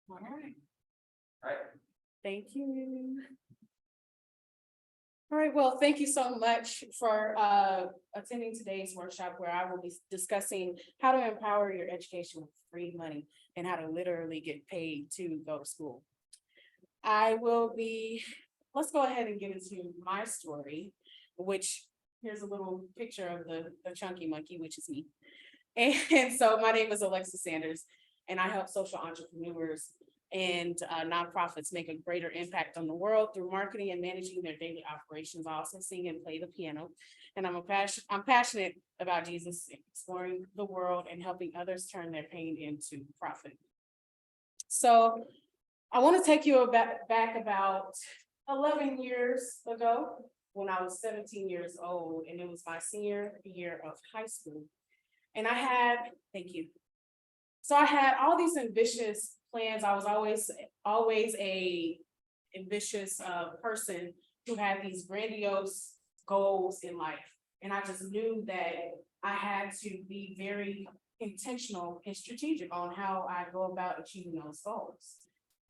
All right. Thank you. All right, well, thank you so much for attending today's workshop where I will be discussing how to empower your education with free money and how to literally get paid to go to school. Let's go ahead and get into my story, which here's a little picture of the chunky monkey, which is me. And so my name is Alexis Sanders, and I help social entrepreneurs and nonprofits make a greater impact on the world through marketing and managing their daily operations. I also sing and play the piano, and I'm passionate about Jesus, exploring the world and helping others turn their pain into profit. So I want to take you back about 11 years ago when I was 17 years old, and it was my senior year of high school. And thank you. So I had all these ambitious plans. I was always a ambitious person who had these grandiose goals in life. And I just knew that I had to be very intentional and strategic on how I go about achieving those goals.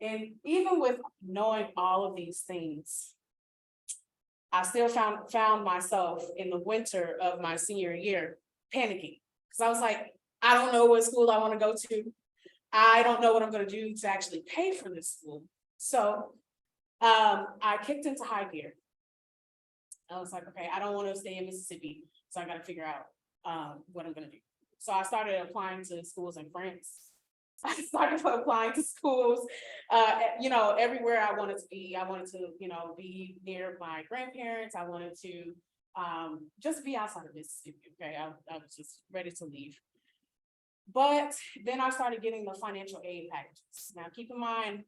And even with knowing all of these things, I still found myself in the winter of my senior year panicking. Because I was like, I don't know what school I want to go to. I don't know what I'm going to do to actually pay for this school. So I kicked into high gear. I was like, okay, I don't want to stay in Mississippi. So I got to figure out what I'm going to do. So I started applying to schools in France. I started applying to schools, everywhere I wanted to be. I wanted to, be near my grandparents. I wanted to just be outside of Mississippi. Okay, I was just ready to leave. But then I started getting the financial aid packages. Now, keep in mind,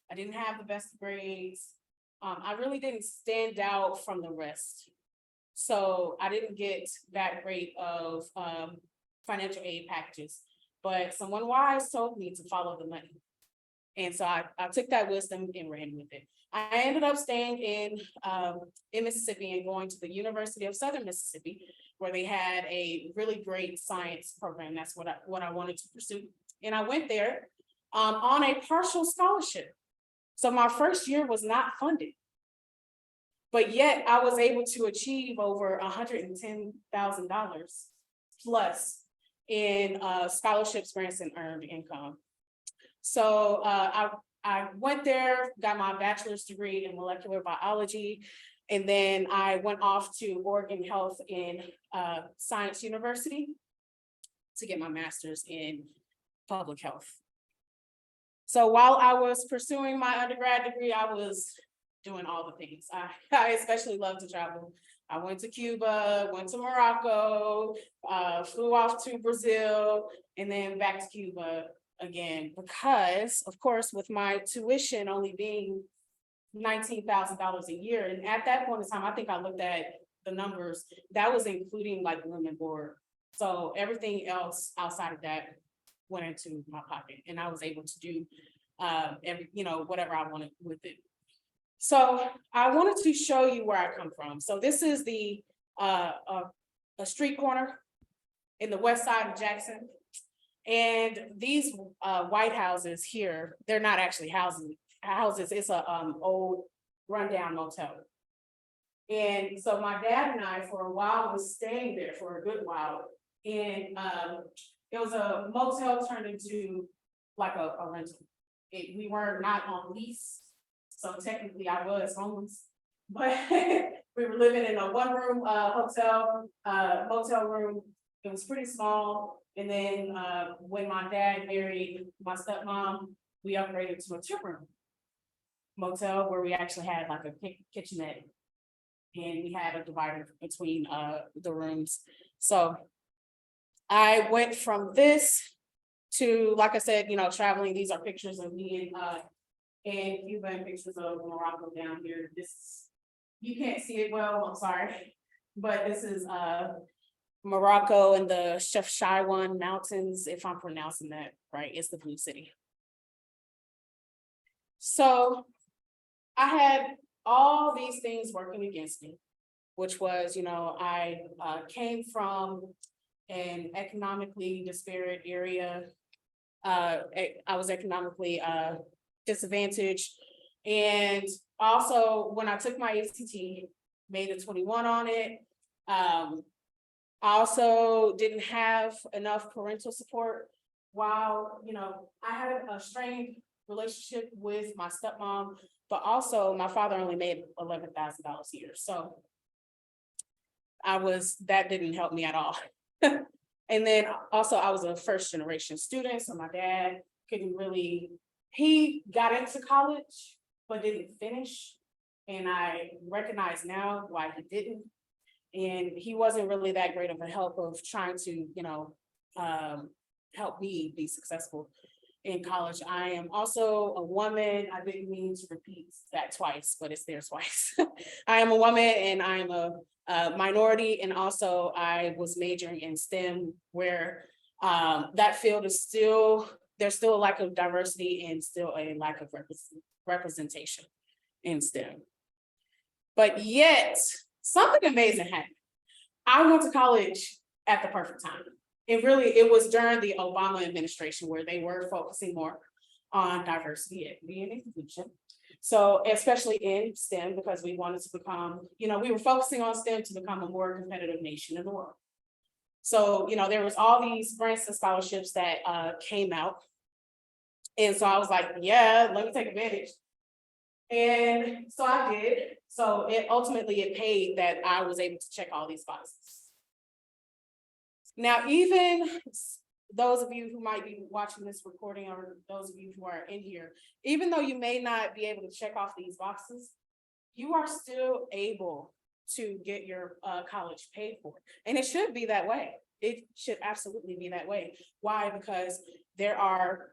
I didn't have the best grades. I really didn't stand out from the rest. So I didn't get that great of financial aid packages. But someone wise told me to follow the money. And so I took that wisdom and ran with it. I ended up staying in Mississippi and going to the University of Southern Mississippi, where they had a really great science program. That's what I wanted to pursue. And I went there on a partial scholarship. So my first year was not funded. But yet I was able to achieve over $110,000 plus in scholarships, grants, and earned income. So I went there, got my bachelor's degree in molecular biology, and then I went off to Oregon Health and Science University to get my master's in public health. So while I was pursuing my undergrad degree, I was doing all the things. I especially love to travel. I went to Cuba, went to Morocco, flew off to Brazil, and then back to Cuba again, because of course, with my tuition only being $19,000 a year. And at that point in time, I think I looked at the numbers, that was including like room and board. So everything else outside of that went into my pocket, and I was able to do whatever I wanted with it. So I wanted to show you where I come from. So this is a street corner in the west side of Jackson. And these white houses here, they're not actually houses. It's a old rundown motel. And so my dad and I, for a while, was staying there for a good while. And it was a motel turned into like a rental. We were not on lease. So technically I was homeless, but we were living in a one-room motel room. It was pretty small. And then when my dad married my stepmom, we upgraded to a two-room motel where we actually had like a kitchenette, and we had a divider between the rooms. So I went from this to, like I said, traveling. These are pictures of me and Cuba and pictures of Morocco down here. You can't see it well, I'm sorry, but this is Morocco and the Chefchaouen Mountains, if I'm pronouncing that right. It's the Blue City. So I had all these things working against me, which was, I came from an economically disparate area I was economically disadvantaged. And also, when I took my ACT, made a 21 on it. I also didn't have enough parental support. While, I had a strained relationship with my stepmom, but also my father only made $11,000 a year. So that didn't help me at all. And then also I was a first generation student, so my dad he got into college, but didn't finish. And I recognize now why he didn't. And he wasn't really that great of a help of trying to, help me be successful in college. I am also a woman. I didn't mean to repeat that twice, but it's there twice. I am a woman and I'm a minority, and also I was majoring in STEM, where that field is there's still a lack of diversity and still a lack of representation in STEM. But yet, something amazing happened. I went to college at the perfect time. It was during the Obama administration where they were focusing more on diversity, equity, and inclusion. So especially in STEM, because we wanted to become, we were focusing on STEM to become a more competitive nation in the world. So, there was all these grants and scholarships that came out. And so I was like, yeah, let me take advantage. And so I did. So it paid that I was able to check all these boxes. Now, even those of you who might be watching this recording, or those of you who are in here, even though you may not be able to check off these boxes, you are still able to get your college paid for. And it should be that way. It should absolutely be that way. Why? Because there are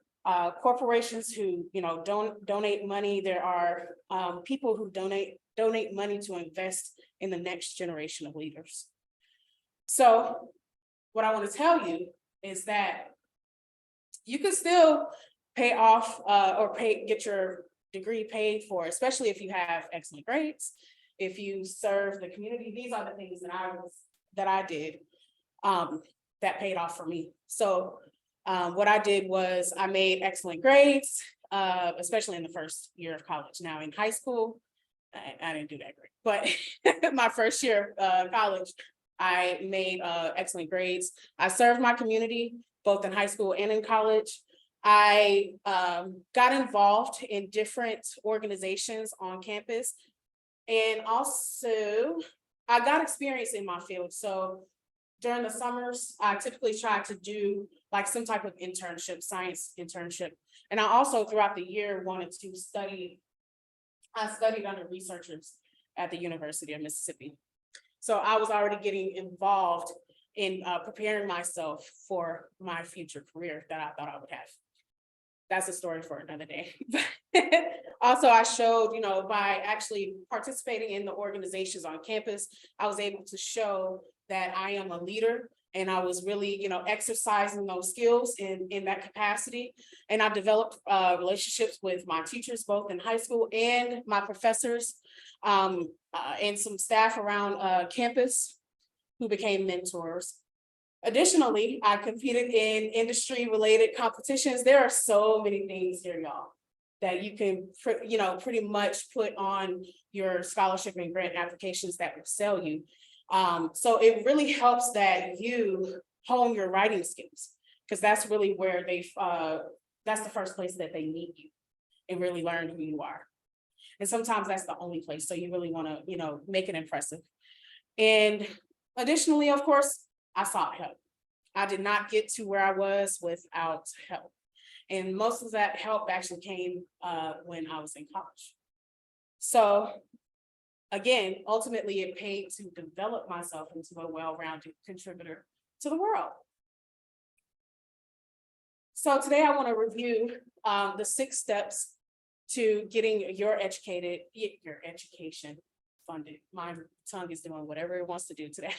corporations who, don't donate money. There are people who donate money to invest in the next generation of leaders. So what I want to tell you is that you can still pay off get your degree paid for, especially if you have excellent grades, if you serve the community. These are the things that I did that paid off for me. So what I did was I made excellent grades, especially in the first year of college. Now in high school, I didn't do that great, but my first year of college, I made excellent grades. I served my community both in high school and in college. I got involved in different organizations on campus. And also, I got experience in my field. So during the summers, I typically try to do like some type of internship, science internship. And I also throughout the year wanted to study. I studied under researchers at the University of Mississippi. So I was already getting involved in preparing myself for my future career that I thought I would have. That's a story for another day. Also, I showed, by actually participating in the organizations on campus, I was able to show that I am a leader, and I was really, exercising those skills in that capacity. And I developed relationships with my teachers, both in high school, and my professors, and some staff around campus who became mentors. Additionally, I competed in industry-related competitions. There are so many things here, y'all, that you can, pretty much put on your scholarship and grant applications that will sell you. So it really helps that you hone your writing skills, because that's really where that's the first place that they meet you and really learn who you are. And sometimes that's the only place. So you really want to, make it impressive. And additionally, of course, I sought help. I did not get to where I was without help. And most of that help actually came when I was in college. So again, ultimately it paid to develop myself into a well-rounded contributor to the world. So today I want to review the 6 steps to getting your education funded. My tongue is doing whatever it wants to do today.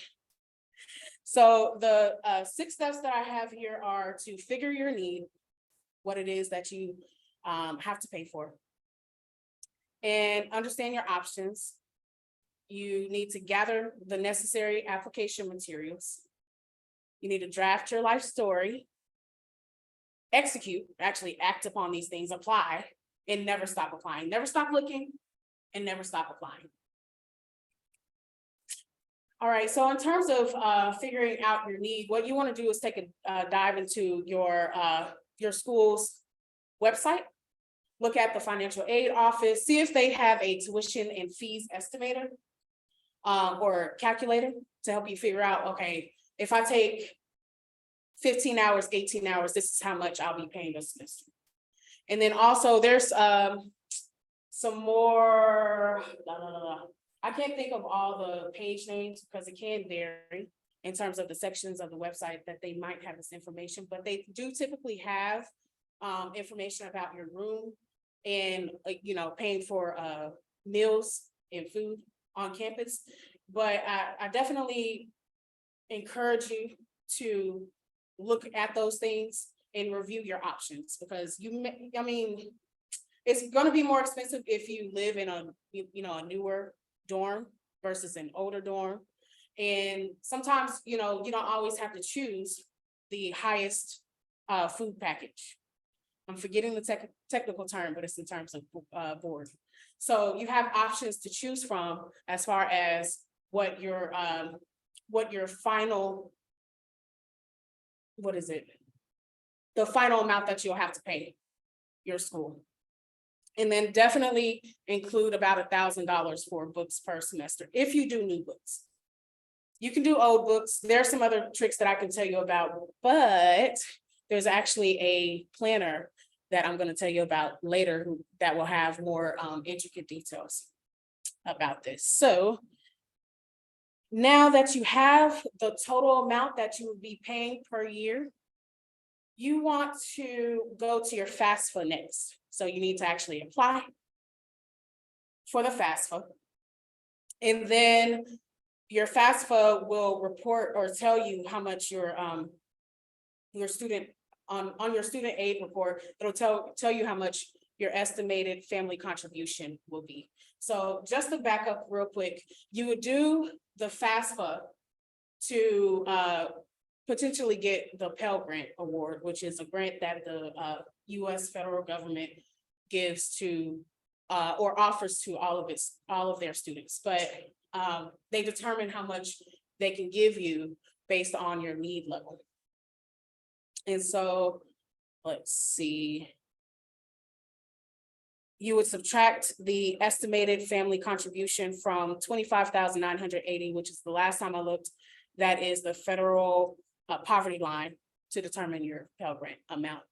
So the 6 steps that I have here are to figure your need, what it is that you have to pay for, and understand your options. You need to gather the necessary application materials. You need to draft your life story. actually act upon these things, apply, and never stop applying, never stop looking, and never stop applying. All right, so in terms of figuring out your need, what you want to do is take a dive into your school's website. Look at the financial aid office, see if they have a tuition and fees estimator or calculator to help you figure out, okay, if I take 15 hours, 18 hours, this is how much I'll be paying this semester. And then also there's some more, I can't think of all the page names because it can vary in terms of the sections of the website that they might have this information, but they do typically have information about your room and paying for meals and food on campus. But I definitely encourage you to look at those things and review your options, because it's going to be more expensive if you live in a newer dorm versus an older dorm. And sometimes, you don't always have to choose the highest food package. I'm forgetting the technical term, but it's in terms of board. So you have options to choose from as far as what your final, the final amount that you'll have to pay your school. And then definitely include about $1,000 for books per semester if you do new books. You can do old books. There are some other tricks that I can tell you about, but there's actually a planner that I'm going to tell you about later that will have more intricate details about this. So now that you have the total amount that you would be paying per year, you want to go to your FAFSA next. So you need to actually apply for the FAFSA. And then your FAFSA will report or tell you how much your student on your student aid report, it'll tell you how much your estimated family contribution will be. So just to back up real quick, you would do the FAFSA to potentially get the Pell Grant Award, which is a grant that the US federal government gives to or offers to all of their students. But they determine how much they can give you based on your need level. And so let's see. You would subtract the estimated family contribution from 25,980, which is the last time I looked. That is the federal poverty line to determine your Pell Grant amount.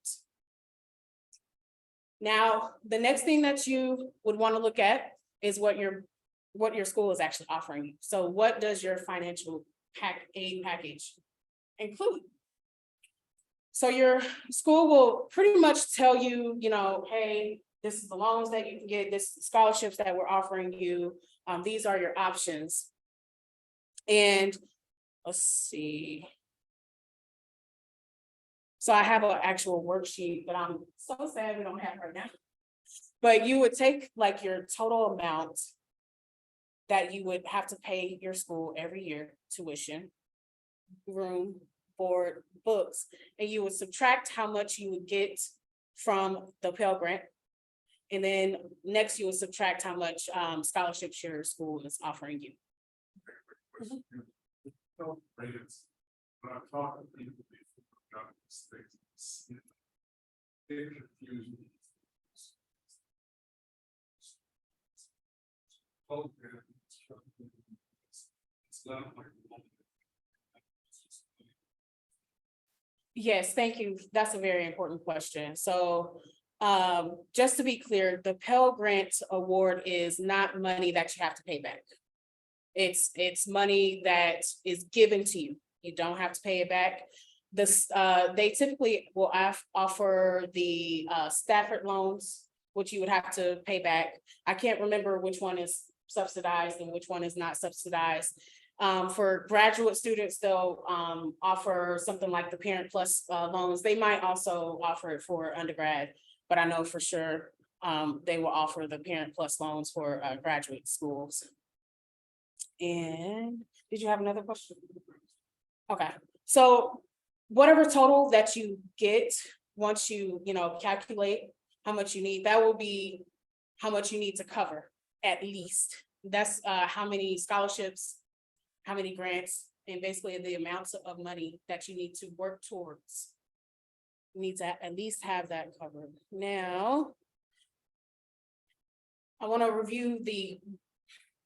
Now, the next thing that you would want to look at is what your school is actually offering you. So what does your financial aid package include? So your school will pretty much tell you, hey, this is the loans that you can get, this scholarships that we're offering you. These are your options. And let's see. So I have an actual worksheet, but I'm so sad we don't have it right now. But you would take like your total amount that you would have to pay your school every year, tuition, room, board, books, and you would subtract how much you would get from the Pell Grant. And then next you would subtract how much scholarships your school is offering you. When I'm talking to people before about these things, they confuse me. It's not like. Yes, thank you. That's a very important question. So just to be clear, the Pell Grant Award is not money that you have to pay back. It's money that is given to you. You don't have to pay it back. They typically will offer the Stafford loans, which you would have to pay back. I can't remember which one is subsidized and which one is not subsidized. For graduate students, they'll offer something like the Parent Plus loans. They might also offer it for undergrad, but I know for sure they will offer the Parent Plus loans for graduate schools. And did you have another question? Okay, so whatever total that you get once you, calculate how much you need, that will be how much you need to cover at least. That's how many scholarships, how many grants, and basically the amounts of money that you need to work towards. You need to at least have that covered. Now, I want to review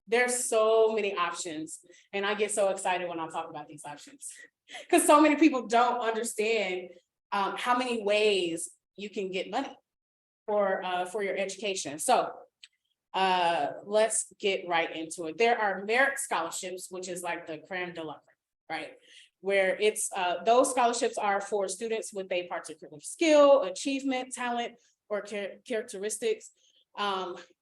there's so many options, and I get so excited when I talk about these options. Because so many people don't understand how many ways you can get money for your education. So let's get right into it. There are merit scholarships, which is like the creme de la creme, right? Where it's those scholarships are for students with a particular skill, achievement, talent, or characteristics.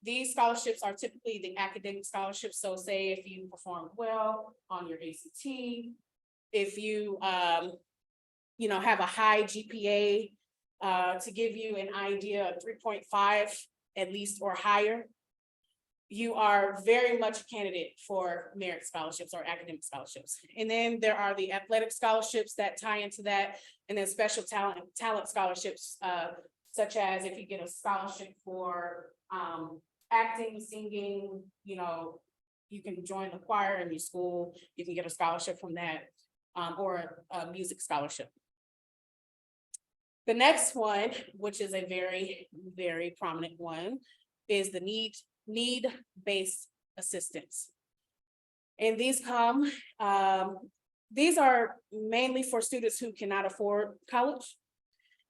These scholarships are typically the academic scholarships. So say if you perform well on your ACT, if you have a high GPA, to give you an idea, 3.5 at least or higher, you are very much a candidate for merit scholarships or academic scholarships. And then there are the athletic scholarships that tie into that, and then special talent scholarships, such as if you get a scholarship for acting, singing, you can join the choir in your school, you can get a scholarship from that, or a music scholarship. The next one, which is a very, very prominent one, is the need-based assistance. And these are mainly for students who cannot afford college,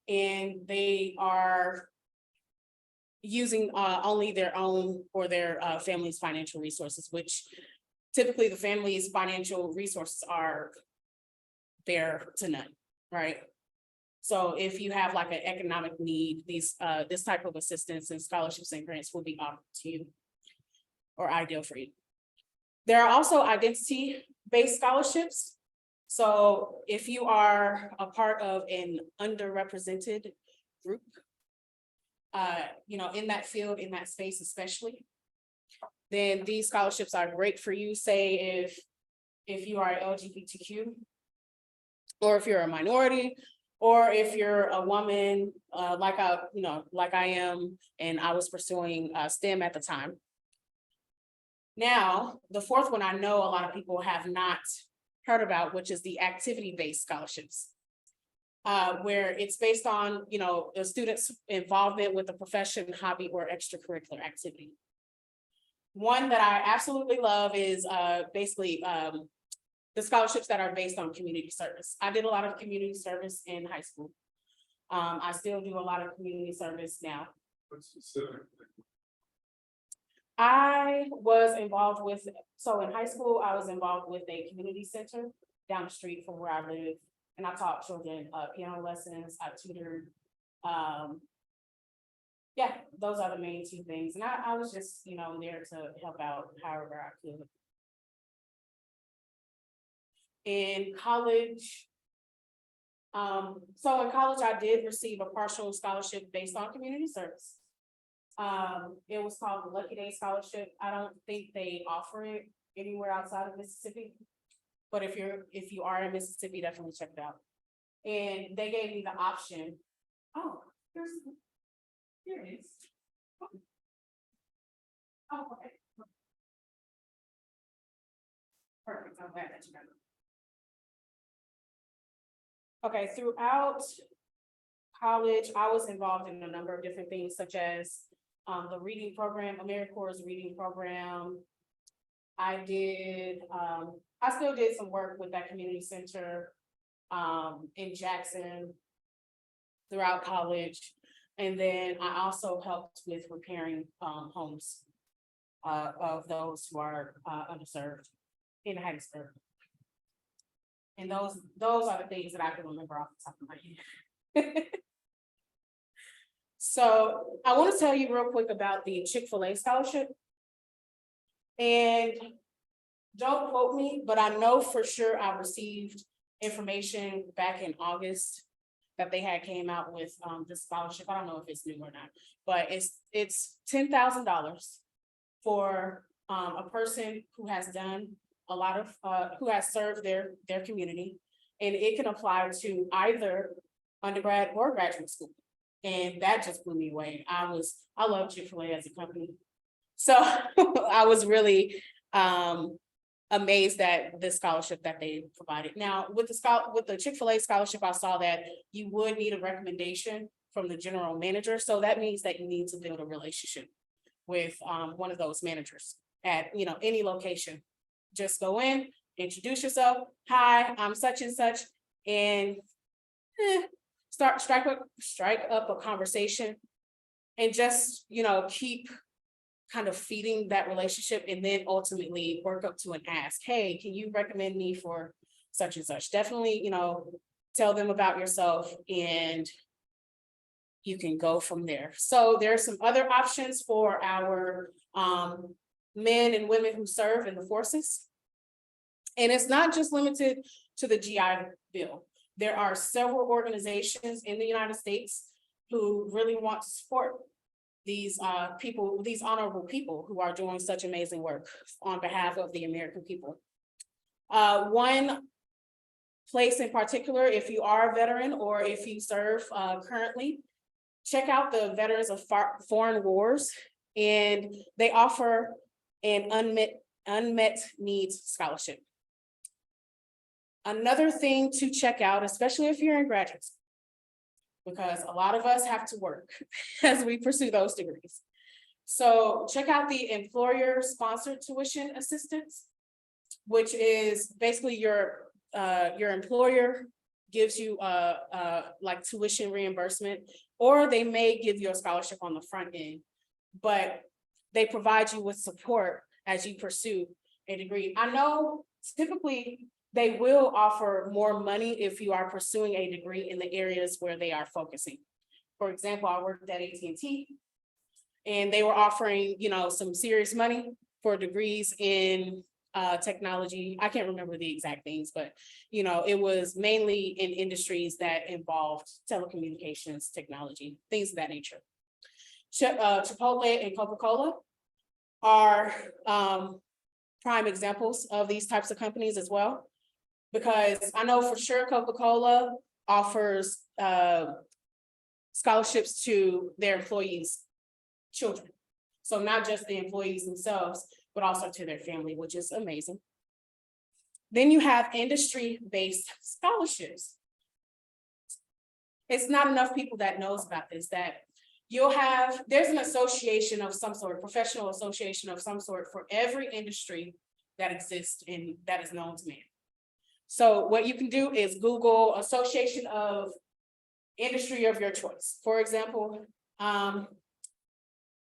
and they are using only their own or their family's financial resources, which typically the family's financial resources are there to none, right? So if you have like an economic need, this type of assistance and scholarships and grants will be offered to you or ideal for you. There are also identity-based scholarships. So if you are a part of an underrepresented group, in that field, in that space especially, then these scholarships are great for you. Say if you are LGBTQ, or if you're a minority, or if you're a woman, like I am, and I was pursuing STEM at the time. Now, the fourth one I know a lot of people have not heard about, which is the activity-based scholarships, where it's based on, the student's involvement with a profession, hobby, or extracurricular activity. One that I absolutely love is basically the scholarships that are based on community service. I did a lot of community service in high school. I still do a lot of community service now. What specific? I was involved with, so in high school, I was involved with a community center down the street from where I live. And I taught children piano lessons, I tutored. Yeah, those are the main two things. And I was just, there to help out however I could. In college, so in college, I did receive a partial scholarship based on community service. It was called the Lucky Day Scholarship. I don't think they offer it anywhere outside of Mississippi. But if you are in Mississippi, definitely check it out. And they gave me the option. Oh, here it is. Oh, okay. Perfect. I'm glad that you got it. Okay, throughout college, I was involved in a number of different things, such as the reading program, AmeriCorps reading program. I still did some work with that community center in Jackson throughout college. And then I also helped with repairing homes of those who are underserved in Hattiesburg. And those are the things that I can remember off the top of my head. So I want to tell you real quick about the Chick-fil-A scholarship. And don't quote me, but I know for sure I received information back in August that they had came out with this scholarship. I don't know if it's new or not, but it's $10,000 for a person who has done a lot of who has served their community, and it can apply to either undergrad or graduate school. And that just blew me away. I love Chick-fil-A as a company. So I was really amazed at the scholarship that they provided. Now, with the Chick-fil-A scholarship, I saw that you would need a recommendation from the general manager. So that means that you need to build a relationship with one of those managers at, any location. Just go in, introduce yourself. Hi, I'm such and such, and strike up a conversation, and just, keep kind of feeding that relationship, and then ultimately work up to an ask. Hey, can you recommend me for such and such? Definitely, tell them about yourself, and you can go from there. So there are some other options for our men and women who serve in the forces. And it's not just limited to the GI Bill. There are several organizations in the United States who really want to support these people, these honorable people who are doing such amazing work on behalf of the American people. One place in particular, if you are a veteran or if you serve currently, check out the Veterans of Foreign Wars, and they offer an unmet needs scholarship. Another thing to check out, especially if you're in graduate school, because a lot of us have to work as we pursue those degrees. So check out the employer-sponsored tuition assistance, which is basically your employer gives you like tuition reimbursement, or they may give you a scholarship on the front end, but they provide you with support as you pursue a degree. I know typically they will offer more money if you are pursuing a degree in the areas where they are focusing. For example, I worked at AT&T, and they were offering, some serious money for degrees in technology. I can't remember the exact things, but it was mainly in industries that involved telecommunications, technology, things of that nature. Chipotle and Coca-Cola are prime examples of these types of companies as well, because I know for sure Coca-Cola offers scholarships to their employees' children. So not just the employees themselves, but also to their family, which is amazing. Then you have industry-based scholarships. It's not enough people that knows about this, that there's an association of some sort, professional association of some sort for every industry that exists and that is known to man. So what you can do is Google association of industry of your choice. For example,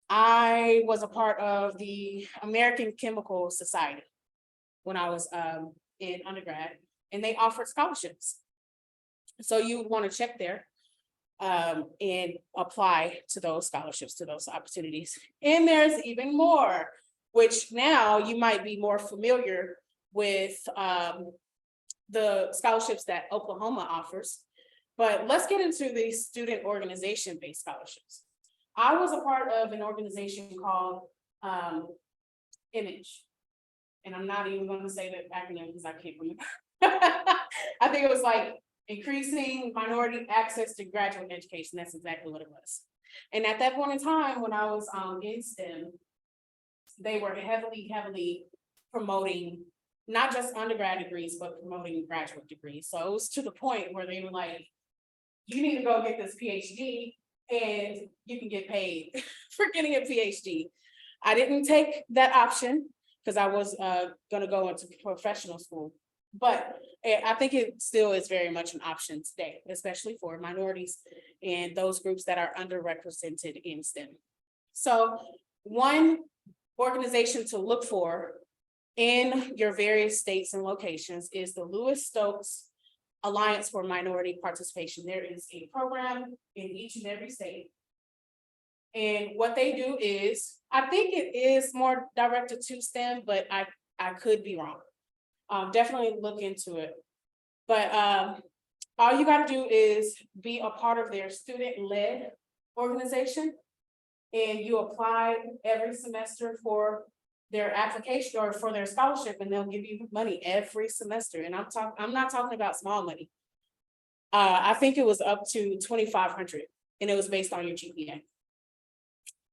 I was a part of the American Chemical Society when I was in undergrad, and they offered scholarships. So you would want to check there and apply to those scholarships, to those opportunities. And there's even more, which now you might be more familiar with the scholarships that Oklahoma offers. But let's get into the student organization-based scholarships. I was a part of an organization called Image. And I'm not even going to say the acronym because I can't remember. I think it was like increasing minority access to graduate education. That's exactly what it was. And at that point in time, when I was in STEM, they were heavily promoting not just undergrad degrees, but promoting graduate degrees. So it was to the point where they were like, you need to go get this PhD and you can get paid for getting a PhD. I didn't take that option because I was going to go into professional school, but I think it still is very much an option today, especially for minorities and those groups that are underrepresented in STEM. So one organization to look for in your various states and locations is the Lewis-Stokes Alliance for Minority Participation. There is a program in each and every state. And what they do is, I think it is more directed to STEM, but I could be wrong. Definitely look into it. But all you got to do is be a part of their student-led organization, and you apply every semester for their application or for their scholarship, and they'll give you money every semester. And I'm not talking about small money. I think it was up to 2,500, and it was based on your GPA.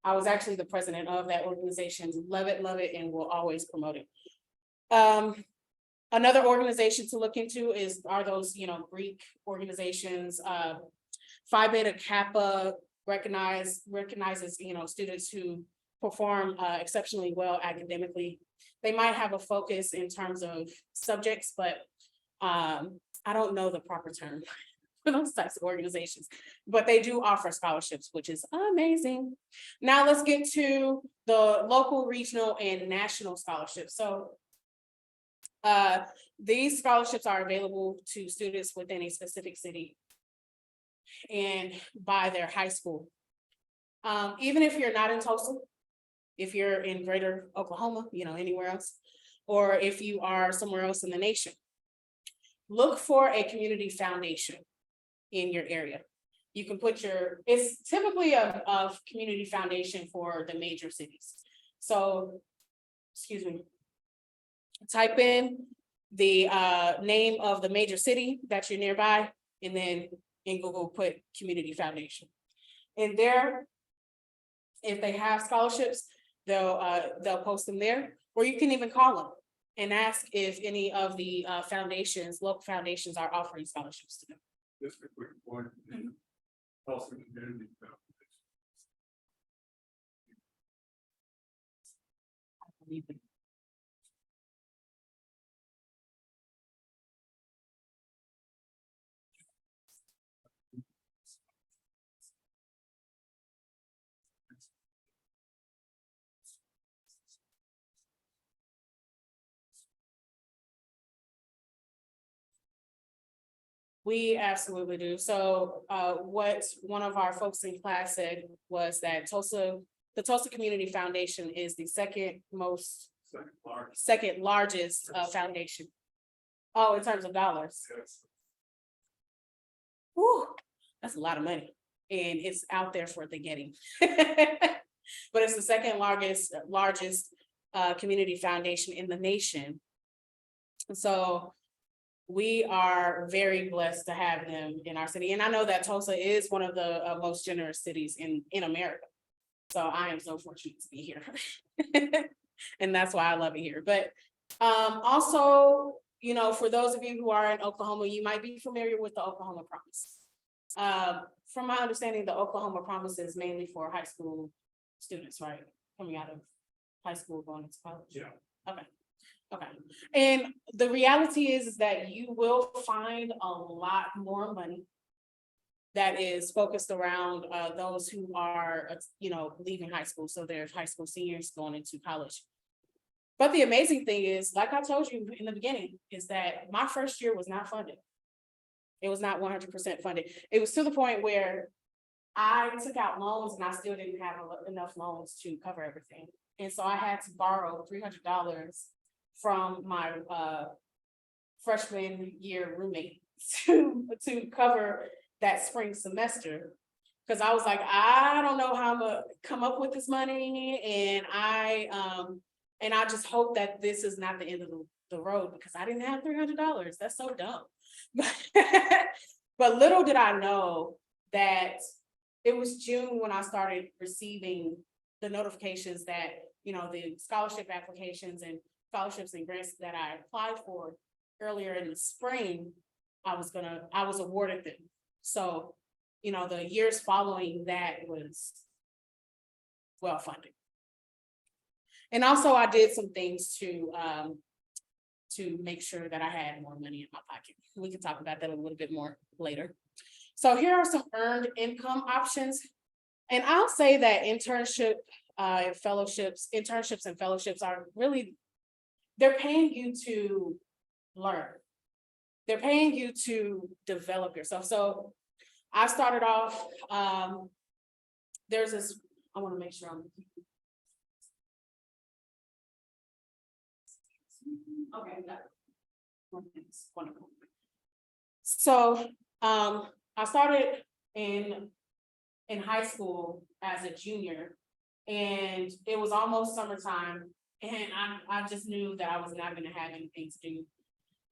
I was actually the president of that organization, love it, and will always promote it. Another organization to look into are those, Greek organizations, Phi Beta Kappa recognizes, students who perform exceptionally well academically. They might have a focus in terms of subjects, but I don't know the proper term for those types of organizations, but they do offer scholarships, which is amazing. Now let's get to the local, regional, and national scholarships. So these scholarships are available to students within a specific city and by their high school. Even if you're not in Tulsa, if you're in greater Oklahoma, anywhere else, or if you are somewhere else in the nation, look for a community foundation in your area. You can put it's typically a community foundation for the major cities. So, excuse me, type in the name of the major city that you're nearby, and then in Google put community foundation. And there, if they have scholarships, they'll post them there, or you can even call them and ask if any of the local foundations are offering scholarships to them. Just a quick point. Also community foundation. We absolutely do. So what one of our folks in class said was that the Tulsa Community Foundation is the second largest foundation. Oh, in terms of dollars. Yes. Whew, that's a lot of money, and it's out there for the getting. But it's the second largest community foundation in the nation. So we are very blessed to have them in our city. And I know that Tulsa is one of the most generous cities in America. So I am so fortunate to be here. And that's why I love it here. But also, for those of you who are in Oklahoma, you might be familiar with the Oklahoma Promise. From my understanding, the Oklahoma Promise is mainly for high school students, right? Coming out of high school, going into college. Yeah. Okay, and the reality is that you will find a lot more money that is focused around those who are, leaving high school. So they're high school seniors going into college. But the amazing thing is, like I told you in the beginning, is that my first year was not funded. It was not 100% funded. It was to the point where I took out loans and I still didn't have enough loans to cover everything. And so I had to borrow $300 from my freshman year roommate to cover that spring semester. Because I was like, I don't know how I'm gonna come up with this money, and I just hope that this is not the end of the road, because I didn't have $300. That's so dumb. But little did I know that it was June when I started receiving the notifications that, the scholarship applications and scholarships and grants that I applied for earlier in the spring, I was awarded them. So, the years following that was well funded. And also I did some things to make sure that I had more money in my pocket. We can talk about that a little bit more later. So here are some earned income options. And I'll say that internships and fellowships are really, they're paying you to learn. They're paying you to develop yourself. So I started off, there's this, I want to make sure I'm. Okay, wonderful. So I started in high school as a junior, and it was almost summertime, and I just knew that I was not going to have anything to do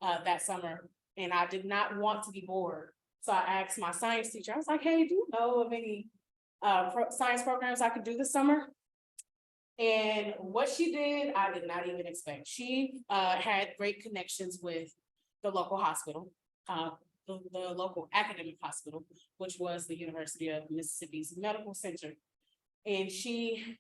that summer, and I did not want to be bored. So I asked my science teacher, I was like, hey, do you know of any science programs I could do this summer? And what she did, I did not even expect. She had great connections with the local hospital, the local academic hospital, which was the University of Mississippi's Medical Center. And she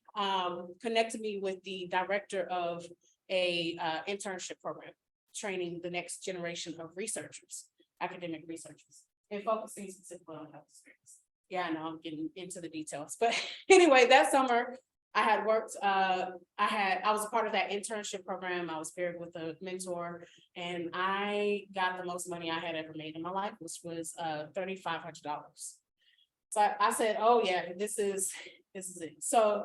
connected me with the director of a internship program, training the next generation of researchers, academic researchers, and focusing specifically on health experience. Yeah, I know I'm getting into the details, but anyway, that summer I had worked, I was a part of that internship program. I was paired with a mentor, and I got the most money I had ever made in my life, which was $3,500. So I said, oh yeah, this is it. So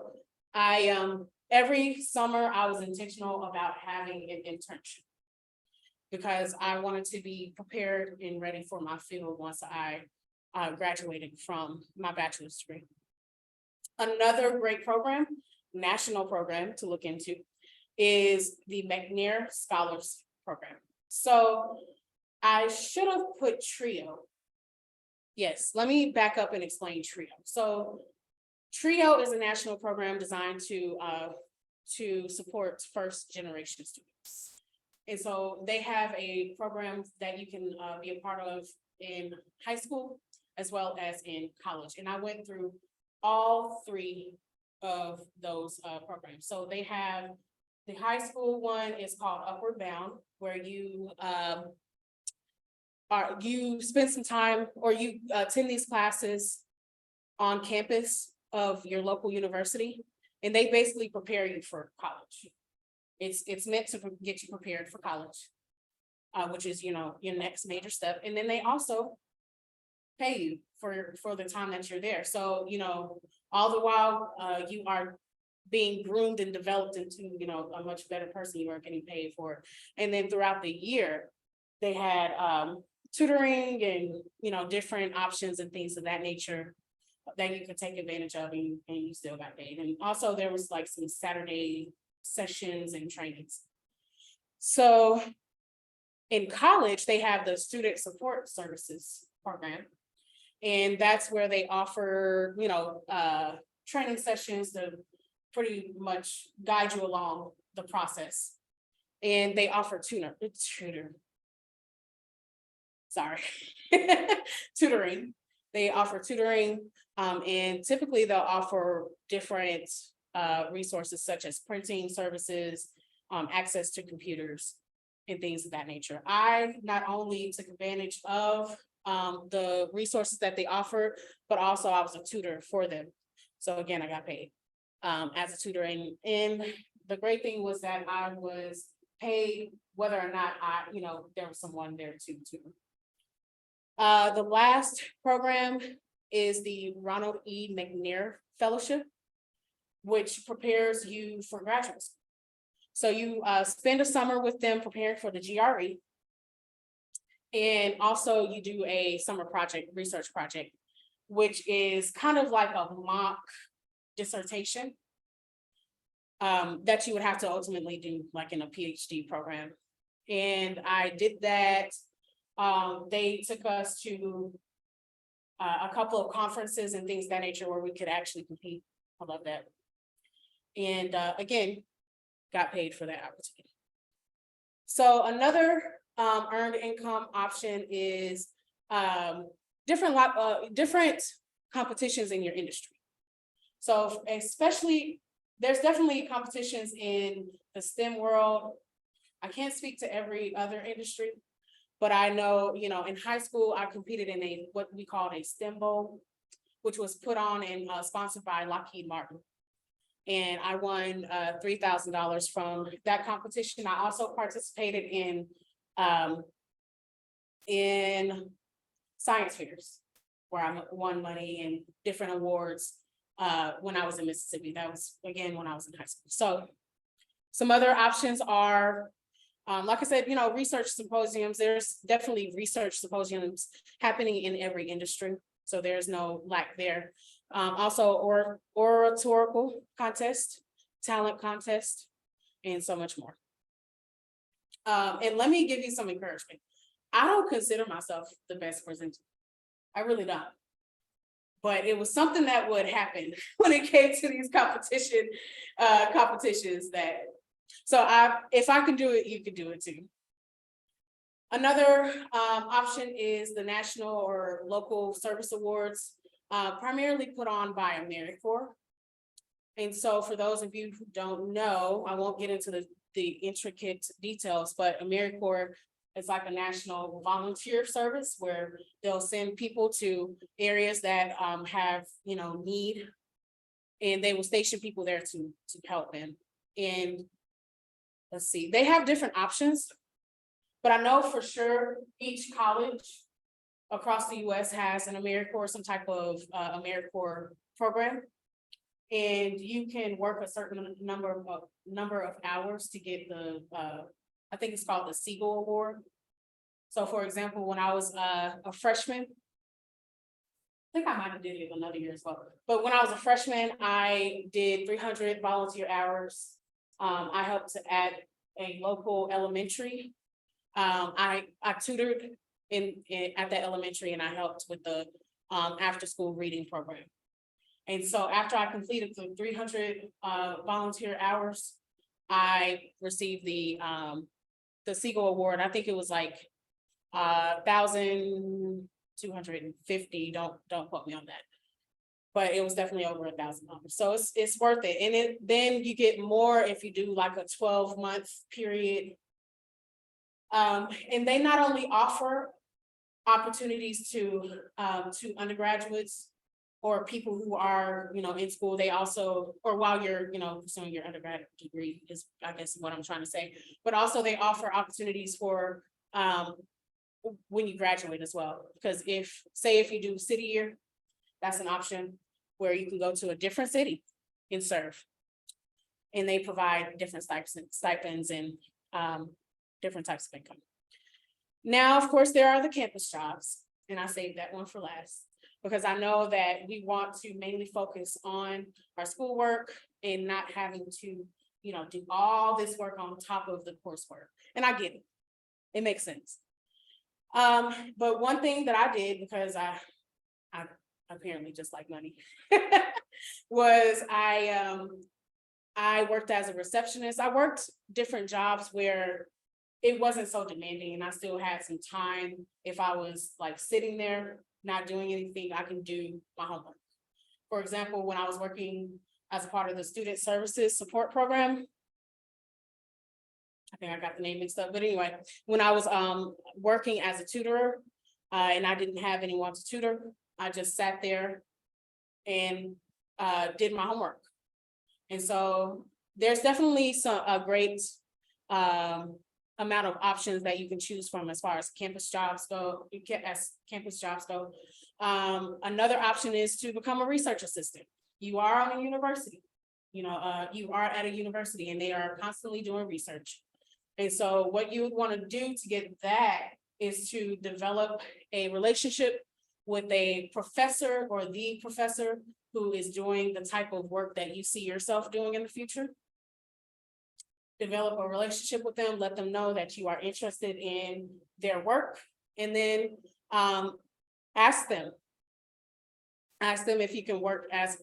I every summer I was intentional about having an internship, because I wanted to be prepared and ready for my field once I graduated from my bachelor's degree. Another great program, national program to look into, is the McNair Scholars Program. So I should have put TRIO. Yes, let me back up and explain TRIO. So TRIO is a national program designed to support first generation students. And so they have a program that you can be a part of in high school as well as in college. And I went through all three of those programs. So they have the high school one is called Upward Bound, where you spend some time, or you attend these classes on campus of your local university, and they basically prepare you for college. It's meant to get you prepared for college, which is, your next major step. And then they also pay you for the time that you're there. So, all the while, you are being groomed and developed into, a much better person. You are getting paid for it. And then throughout the year, they had tutoring and, different options and things of that nature that you could take advantage of, and you still got paid. And also there was like some Saturday sessions and trainings. So in college, they have the Student Support Services program. And that's where they offer, training sessions to pretty much guide you along the process. And they offer tutoring. They offer tutoring, and typically they'll offer different resources such as printing services, access to computers, and things of that nature. I not only took advantage of the resources that they offer, but also I was a tutor for them. So again, I got paid as a tutor, and the great thing was that I was paid whether or not there was someone there to tutor. The last program is the Ronald E. McNair Fellowship, which prepares you for graduate school. So you spend a summer with them preparing for the GRE. And also you do a summer research project, which is kind of like a mock dissertation that you would have to ultimately do like in a PhD program. And I did that. They took us to a couple of conferences and things of that nature where we could actually compete. I love that. And again, got paid for that opportunity. So another earned income option is different competitions in your industry. So especially, there's definitely competitions in the STEM world. I can't speak to every other industry, but I know, in high school, I competed in what we called a STEM Bowl, which was put on and sponsored by Lockheed Martin. And I won $3,000 from that competition. I also participated in science fairs where I won money and different awards when I was in Mississippi. That was, again, when I was in high school. So some other options are, like I said, research symposiums. There's definitely research symposiums happening in every industry. So there's no lack there. Also, oratorical contest, talent contest, and so much more. And let me give you some encouragement. I don't consider myself the best presenter. I really don't. But it was something that would happen when it came to these competitions that, so if I can do it, you can do it too. Another option is the national or local service awards, primarily put on by AmeriCorps. And so for those of you who don't know, I won't get into the intricate details, but AmeriCorps is like a national volunteer service where they'll send people to areas that have, need. And they will station people there to help them. And let's see, they have different options. But I know for sure each college across the US has an AmeriCorps, some type of AmeriCorps program. And you can work a certain number of hours to get the, I think it's called the Siegel Award. So for example, when I was a freshman, I think I might have did it another year as well. But when I was a freshman, I did 300 volunteer hours. I helped at a local elementary. I tutored at that elementary, and I helped with the after school reading program. And so after I completed the 300 volunteer hours, I received the Siegel Award. I think it was like 1,250. Don't quote me on that, but it was definitely over $1,000. So it's worth it. And then you get more if you do like a 12-month period. And they not only offer opportunities to undergraduates or people who are, in school, they also, or while you're, pursuing your undergraduate degree is, I guess, what I'm trying to say, but also they offer opportunities for when you graduate as well. Because if you do city year, that's an option where you can go to a different city and serve. And they provide different stipends and different types of income. Now, of course, there are the campus jobs, and I saved that one for last, because I know that we want to mainly focus on our schoolwork and not having to, do all this work on top of the coursework. And I get it. It makes sense. But one thing that I did, because I apparently just like money, was I worked as a receptionist. I worked different jobs where it wasn't so demanding and I still had some time. If I was like sitting there, not doing anything, I can do my homework. For example, when I was working as a part of the student services support program, I think I got the name mixed up, but anyway, when I was working as a tutor and I didn't have anyone to tutor, I just sat there and did my homework. And so there's definitely a great amount of options that you can choose from as far as campus jobs go. Another option is to become a research assistant. You are on a university, you are at a university and they are constantly doing research. And so what you would want to do to get that is to develop a relationship with a professor or the professor who is doing the type of work that you see yourself doing in the future. Develop a relationship with them, let them know that you are interested in their work, and then ask them if you can work as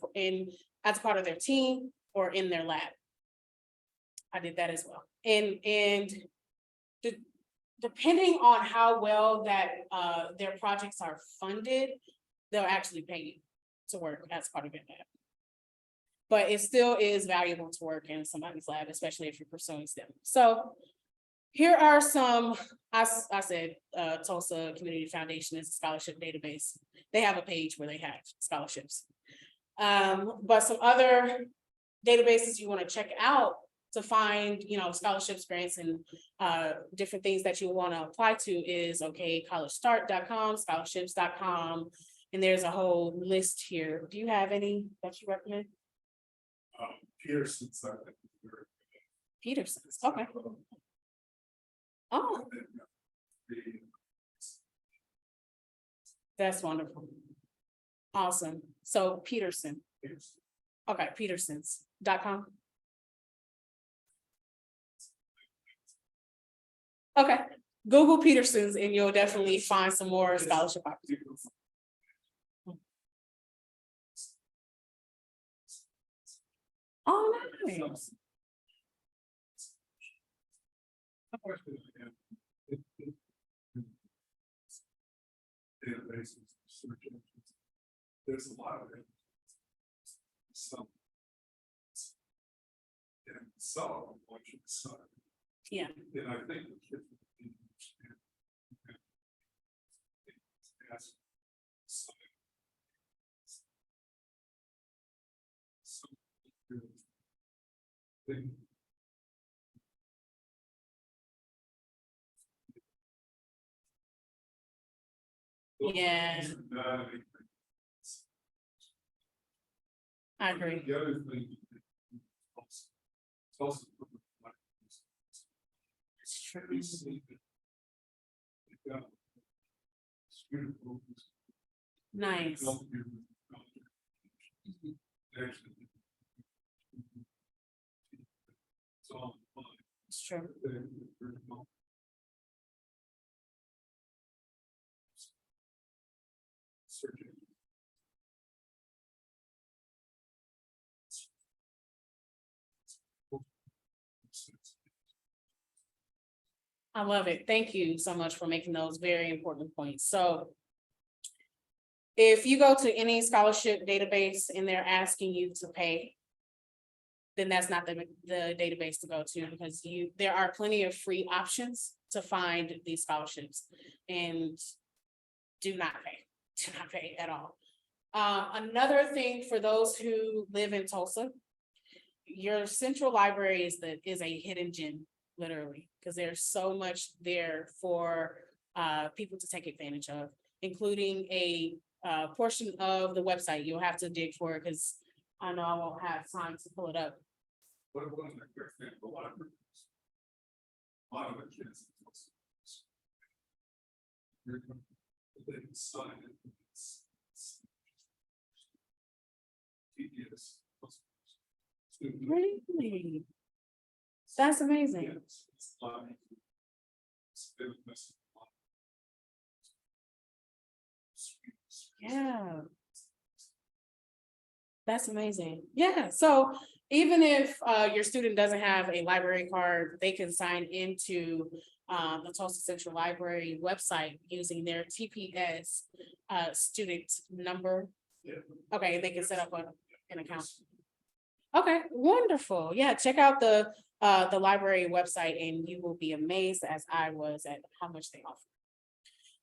part of their team or in their lab. I did that as well. And depending on how well that their projects are funded, they'll actually pay you to work as part of their lab. But it still is valuable to work in somebody's lab, especially if you're pursuing STEM. So here are some, I said Tulsa Community Foundation is a scholarship database. They have a page where they have scholarships. But some other databases you want to check out to find, scholarships, grants, and different things that you want to apply to is collegestart.com, scholarships.com, and there's a whole list here. Do you have any that you recommend? Peterson's. Peterson's, okay. Oh, that's wonderful. Awesome. So Peterson. Okay, Petersons.com. Okay, Google Petersons and you'll definitely find some more scholarship opportunities. Nice. Question I have, databases, search engines, there's a lot of it. Some. And some of them want you to sign. Yeah. And I think the kids would be understand. Ask, sign. Some thing. Yeah. I agree. The other thing. It's also. It's true. We see that they've got student groups. Nice. Help you with actually. It's all fine. It's true. Searching. I love it. Thank you so much for making those very important points. So if you go to any scholarship database and they're asking you to pay, then that's not the database to go to, because there are plenty of free options to find these scholarships, and do not pay at all. Another thing for those who live in Tulsa, your central library is a hidden gem, literally, because there's so much there for people to take advantage of, including a portion of the website. You'll have to dig for it, because I know I won't have time to pull it up. What about the quick thing, a lot of the kids. They can sign it. TDS. Really? That's amazing. Yes, it's a lot. It's been a mess. Yeah. That's amazing. Yeah, so even if your student doesn't have a library card, they can sign into the Tulsa Central Library website using their TPS student number. Yeah. Okay, they can set up an account. Okay, wonderful. Yeah, check out the library website and you will be amazed, as I was, at how much they offer.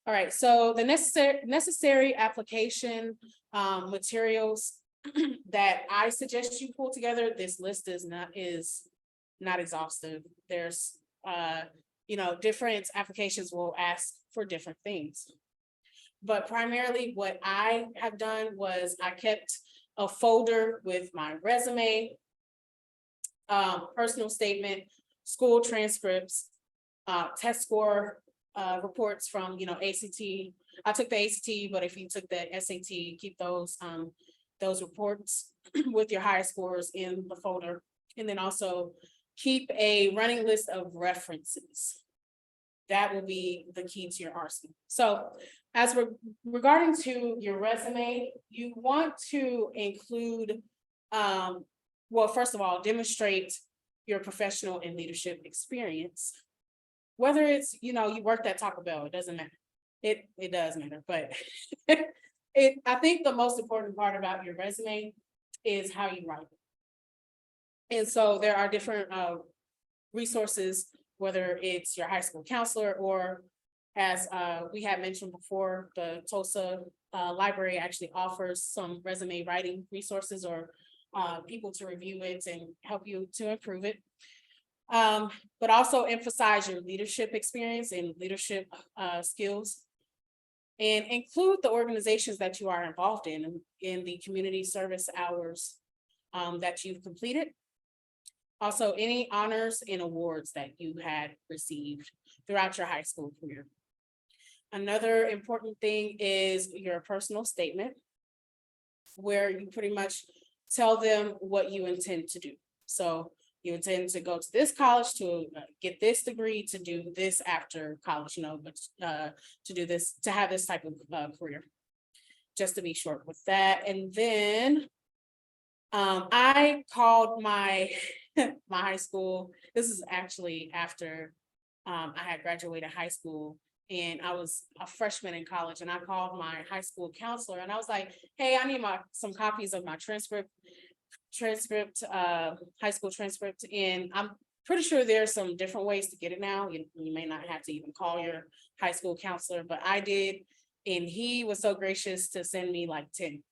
All right, so the necessary application materials that I suggest you pull together. This list is not exhaustive. There's different applications will ask for different things. But primarily what I have done was I kept a folder with my resume, personal statement, school transcripts, test score reports from ACT. I took the ACT, but if you took the SAT, keep those reports with your high scores in the folder. And then also keep a running list of references. That will be the key to your arsenal. So as regarding to your resume, you want to include, well, first of all, demonstrate your professional and leadership experience. Whether it's, you worked at Taco Bell, it doesn't matter. It does matter, but I think the most important part about your resume is how you write it. And so there are different resources, whether it's your high school counselor or, as we had mentioned before, the Tulsa Library actually offers some resume writing resources or people to review it and help you to improve it. But also emphasize your leadership experience and leadership skills. And include the organizations that you are involved in the community service hours that you've completed. Also, any honors and awards that you had received throughout your high school career. Another important thing is your personal statement, where you pretty much tell them what you intend to do. So you intend to go to this college to get this degree, to do this after college, to do this, to have this type of career. Just to be short with that. And then I called my, my high school, this is actually after I had graduated high school. And I was a freshman in college, and I called my high school counselor and I was like, hey, I need some copies of my transcript, high school transcript, and I'm pretty sure there's some different ways to get it now. You may not have to even call your high school counselor, but I did. And he was so gracious to send me like 10.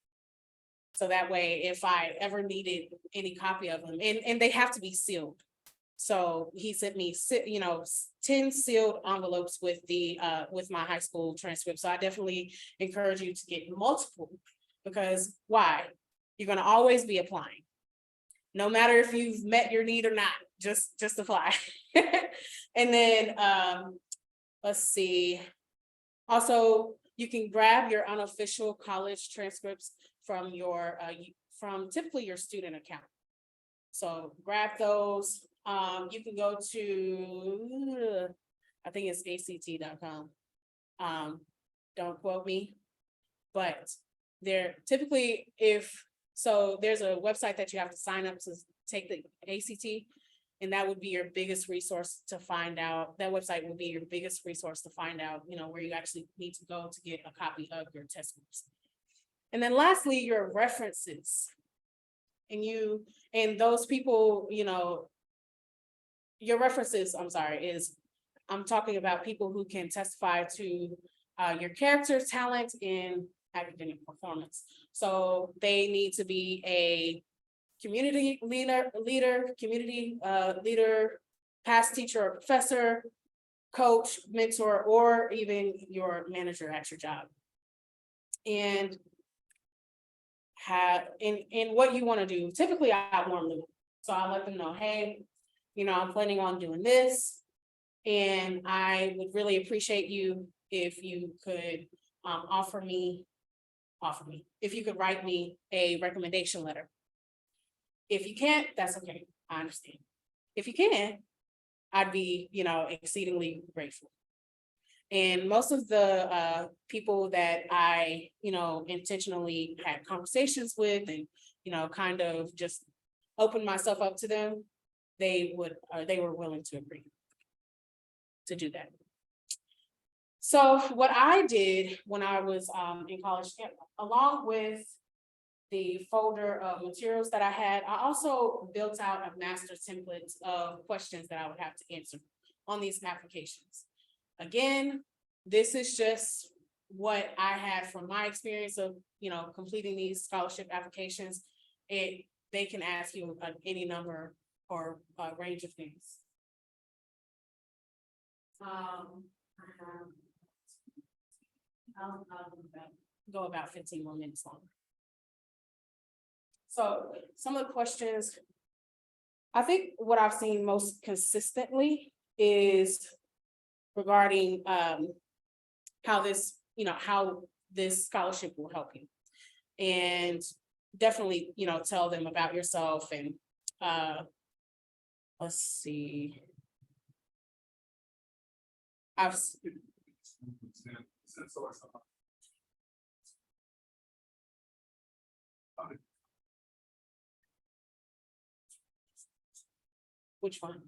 So that way, if I ever needed any copy of them, and they have to be sealed. So he sent me, 10 sealed envelopes with with my high school transcript. So I definitely encourage you to get multiple. Because why? You're gonna always be applying. No matter if you've met your need or not, just apply. And then, let's see. Also, you can grab your unofficial college transcripts from from typically your student account. So grab those. You can go to, I think it's ACT.com. Don't quote me, but there typically, there's a website that you have to sign up to take the ACT. And that would be your biggest resource to find out, that website will be your biggest resource to find out, where you actually need to go to get a copy of your test scores. And then lastly, your references. And those people, your references, I'm talking about people who can testify to your character, talent, and academic performance. So they need to be a community leader, past teacher or professor, coach, mentor, or even your manager at your job. And in what you want to do, typically I warm them. So I let them know, hey, I'm planning on doing this. And I would really appreciate you if you could offer me, if you could write me a recommendation letter. If you can't, that's okay. I understand. If you can, I'd be, exceedingly grateful. And most of the people that I, intentionally had conversations with and, kind of just opened myself up to them, they were willing to agree to do that. So what I did when I was in college, along with the folder of materials that I had, I also built out a master template of questions that I would have to answer on these applications. Again, this is just what I had from my experience of, completing these scholarship applications. They can ask you any number or range of things. I'll go about 15 more minutes long. So some of the questions, I think what I've seen most consistently is regarding how this scholarship will help you. And definitely, tell them about yourself and let's see. Which one?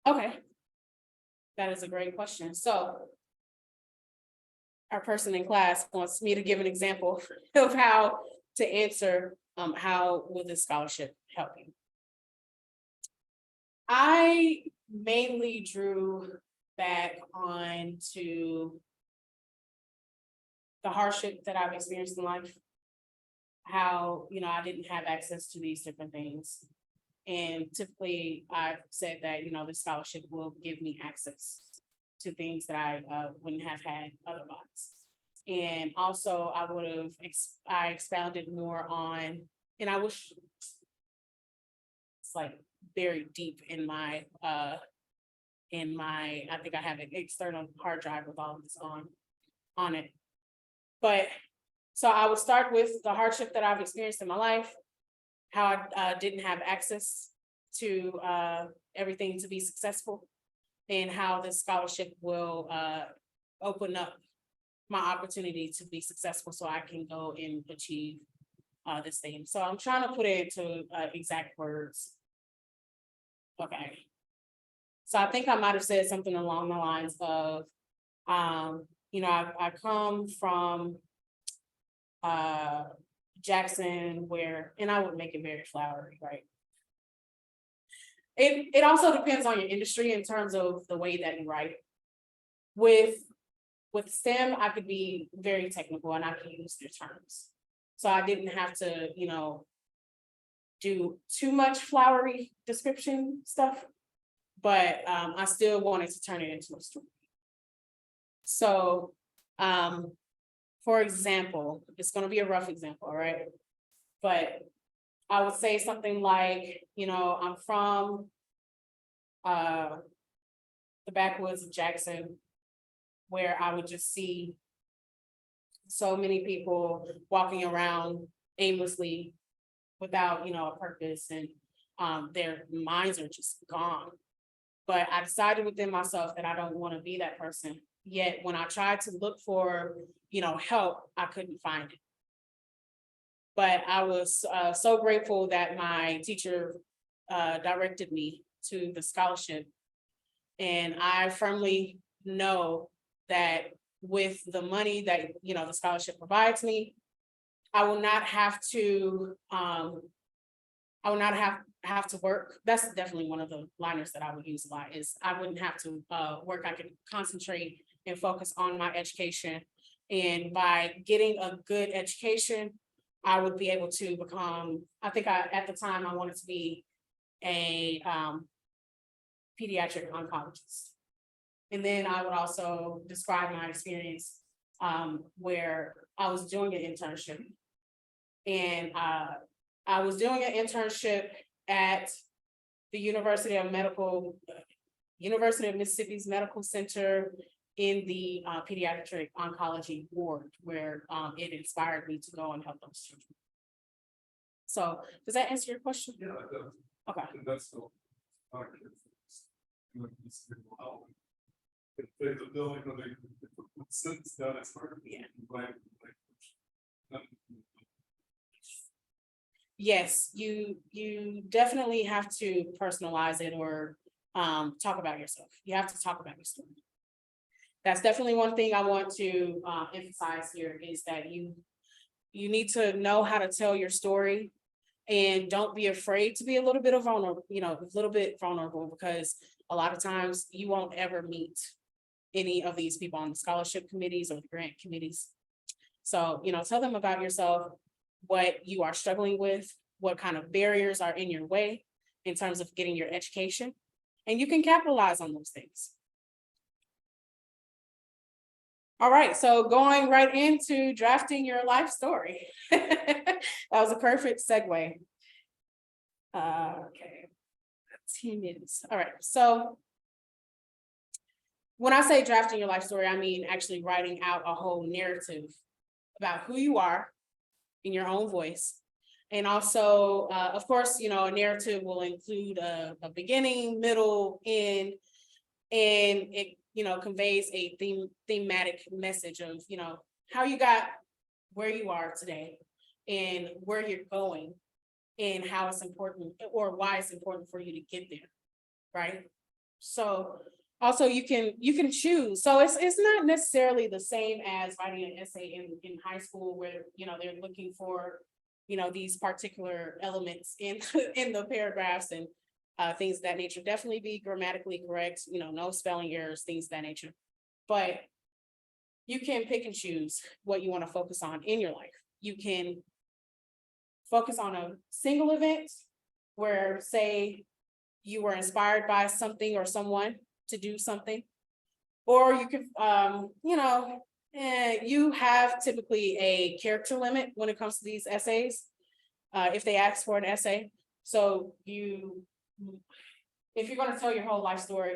Okay. That is a great question. So our person in class wants me to give an example of how to answer, how will this scholarship help you? I mainly drew back onto the hardship that I've experienced in life. How, I didn't have access to these different things. And typically I've said that, the scholarship will give me access to things that I wouldn't have had otherwise. And also I expounded more on, and I wish it's like very deep in my, I think I have an external hard drive with all of this on it. But so I would start with the hardship that I've experienced in my life, how I didn't have access to everything to be successful, and how this scholarship will open up my opportunity to be successful so I can go and achieve this thing. So I'm trying to put it into exact words. Okay. So I think I might have said something along the lines of, I come from Jackson where, and I would make it very flowery, right? It also depends on your industry in terms of the way that you write. With STEM, I could be very technical and I could use their terms. So I didn't have to, do too much flowery description stuff. But I still wanted to turn it into a story. So, for example, it's gonna be a rough example, all right? But I would say something like, I'm from the backwoods of Jackson, where I would just see so many people walking around aimlessly without, a purpose, and their minds are just gone. But I decided within myself that I don't want to be that person. Yet when I tried to look for, help, I couldn't find it. But I was so grateful that my teacher directed me to the scholarship. And I firmly know that with the money that, the scholarship provides me, I will not have to, have to work. That's definitely one of the liners that I would use a lot is I wouldn't have to work. I could concentrate and focus on my education. And by getting a good education, I would be able to become, at the time I wanted to be a pediatric oncologist. And then I would also describe my experience where I was doing an internship. And I was doing an internship at the University of Mississippi's Medical Center in the pediatric oncology ward, where it inspired me to go and help those children. So does that answer your question? Yeah, it does. Okay. And that's still. If they the building or they since that it's hard. Yeah. Like, Yes, you definitely have to personalize it or talk about yourself. You have to talk about your story. That's definitely one thing I want to emphasize here is that you need to know how to tell your story, and don't be afraid to be a little bit vulnerable, because a lot of times you won't ever meet any of these people on the scholarship committees or the grant committees. So, tell them about yourself, what you are struggling with, what kind of barriers are in your way in terms of getting your education, and you can capitalize on those things. All right, so going right into drafting your life story. That was a perfect segue. Okay, 10 minutes. All right, so when I say drafting your life story, I mean actually writing out a whole narrative about who you are in your own voice. And also, of course, a narrative will include a beginning, middle, end, and it, conveys a thematic message of, how you got where you are today and where you're going and how it's important or why it's important for you to get there, right? So also you can choose. So it's not necessarily the same as writing an essay in high school where, they're looking for, these particular elements in in the paragraphs and things of that nature. Definitely be grammatically correct, no spelling errors, things of that nature. But you can pick and choose what you want to focus on in your life. You can focus on a single event where, say, you were inspired by something or someone to do something, or you could, you have typically a character limit when it comes to these essays, if they ask for an essay. So if you're going to tell your whole life story,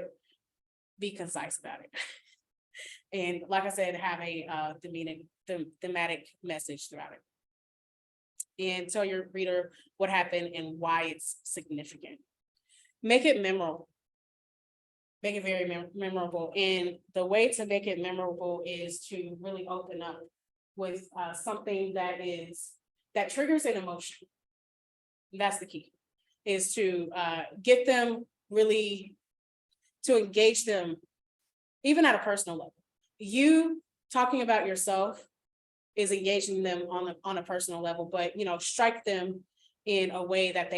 be concise about it. And like I said, have a thematic message throughout it. And tell your reader what happened and why it's significant. Make it memorable. Make it very memorable, and the way to make it memorable is to really open up with something that triggers an emotion. That's the key, is to get them really, to engage them, even at a personal level. You talking about yourself is engaging them on a personal level, but strike them in a way that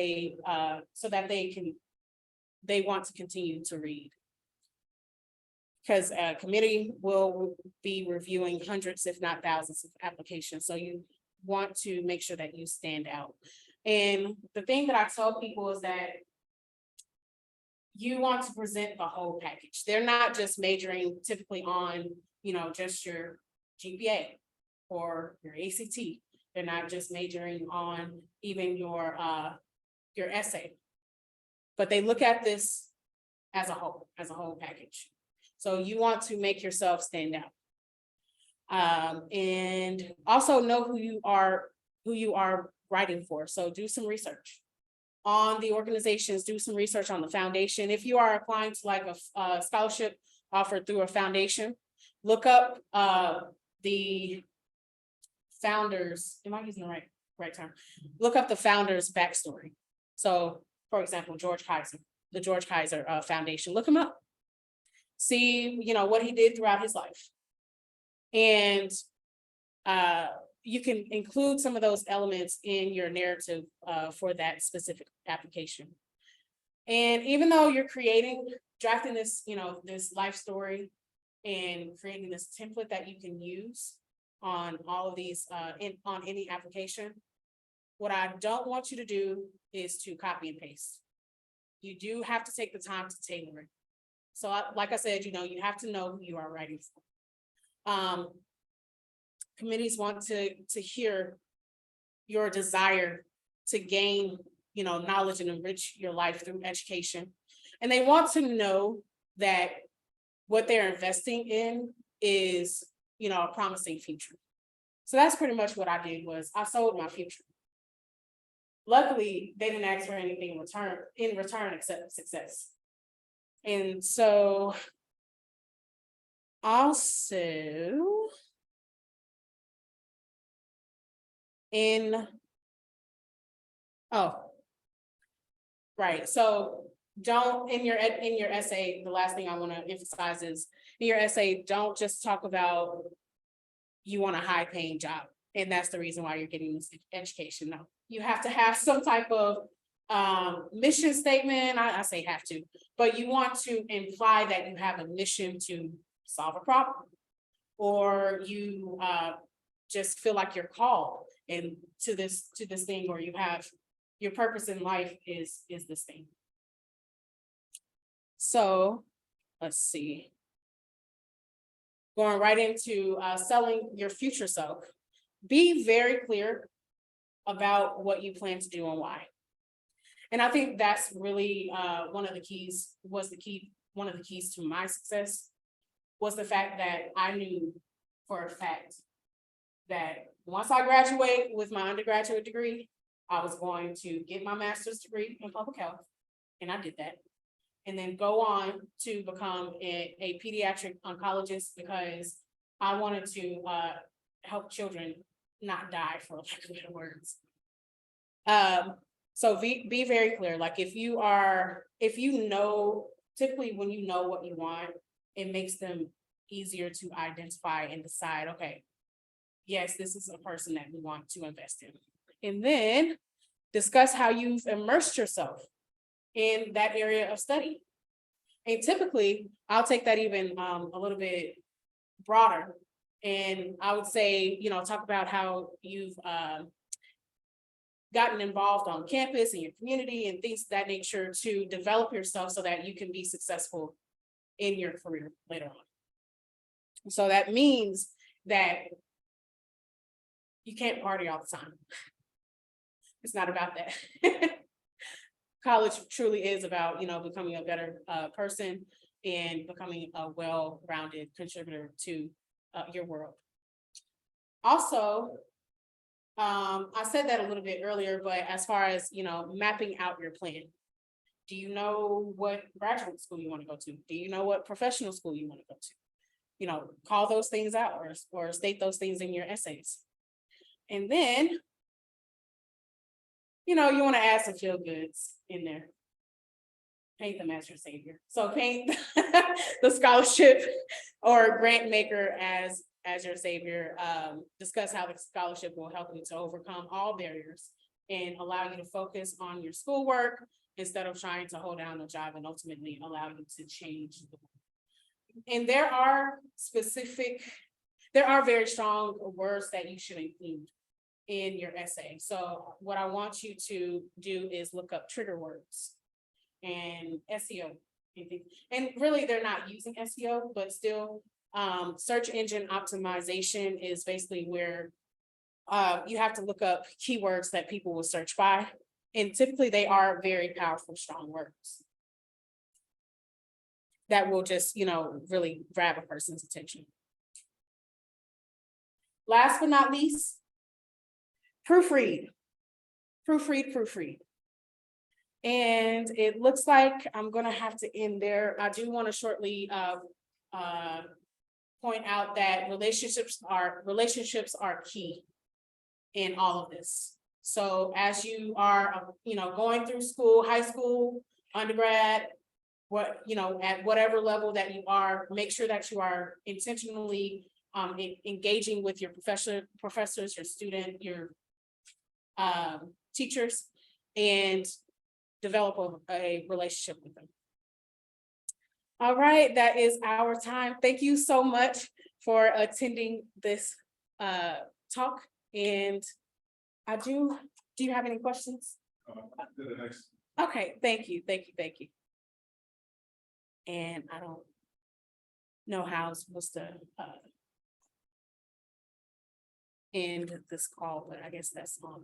so that they want to continue to read. Because a committee will be reviewing hundreds, if not thousands of applications, so you want to make sure that you stand out. And the thing that I tell people is that you want to present the whole package. They're not just majoring typically on, just your GPA or your ACT. They're not just majoring on even your essay. But they look at this as a whole package. So you want to make yourself stand out. And also know who you are writing for. So do some research on the organizations, do some research on the foundation. If you are applying to like a scholarship offered through a foundation, look up the founders. Am I using the right term? Look up the founders' backstory. So, for example, George Kaiser, the George Kaiser Foundation. Look him up. See, what he did throughout his life. And you can include some of those elements in your narrative for that specific application. And even though you're drafting this, this life story and creating this template that you can use on all of these, on any application, what I don't want you to do is to copy and paste. You do have to take the time to tailor it. So like I said, you have to know who you are writing for. Committees want to hear your desire to gain, knowledge and enrich your life through education. And they want to know that what they're investing in is, a promising future. So that's pretty much what I did, was I sold my future. Luckily, they didn't ask for anything in return except success. And so also right. So don't, in your essay, the last thing I want to emphasize is in your essay, don't just talk about you want a high paying job and that's the reason why you're getting this education. No, you have to have some type of mission statement. I say have to, but you want to imply that you have a mission to solve a problem, or you just feel like you're called and to this thing, or you have your purpose in life is this thing. So let's see. Going right into selling your future self. Be very clear about what you plan to do and why. And I think that's really one of the keys to my success, was the fact that I knew for a fact that once I graduate with my undergraduate degree, I was going to get my master's degree in public health, and I did that. And then go on to become a pediatric oncologist, because I wanted to help children not die, for lack of better words. So be very clear. Like typically when you know what you want, it makes them easier to identify and decide, okay, yes, this is a person that we want to invest in. And then discuss how you've immersed yourself in that area of study. And typically, I'll take that even a little bit broader. And I would say, talk about how you've gotten involved on campus and your community and things of that nature to develop yourself so that you can be successful in your career later on. So that means that you can't party all the time. It's not about that. College truly is about, becoming a better person and becoming a well-rounded contributor to your world. Also, I said that a little bit earlier, but as far as, mapping out your plan, Do you know what graduate school you want to go to? Do you know what professional school you want to go to? You know, call those things out or state those things in your essays. And then, you want to add some feel goods in there. Paint them as your savior. So paint the scholarship or grant maker as your savior. Discuss how the scholarship will help you to overcome all barriers and allow you to focus on your schoolwork instead of trying to hold down a job and ultimately allow you to change the world. And there are very strong words that you should include in your essay. So what I want you to do is look up trigger words and SEO. And really, they're not using SEO, but still, search engine optimization is basically where you have to look up keywords that people will search by. And typically they are very powerful, strong words that will just, really grab a person's attention. Last but not least, proofread. Proofread. And it looks like I'm gonna have to end there. I do want to shortly point out that relationships are key in all of this. So as you are, going through school, high school, undergrad, at whatever level that you are, make sure that you are intentionally engaging with your professors, your student, your teachers, and develop a relationship with them. All right, that is our time. Thank you so much for attending this talk. And do you have any questions? Okay, thank you. And I don't know how I'm supposed to end this call, but I guess that's on.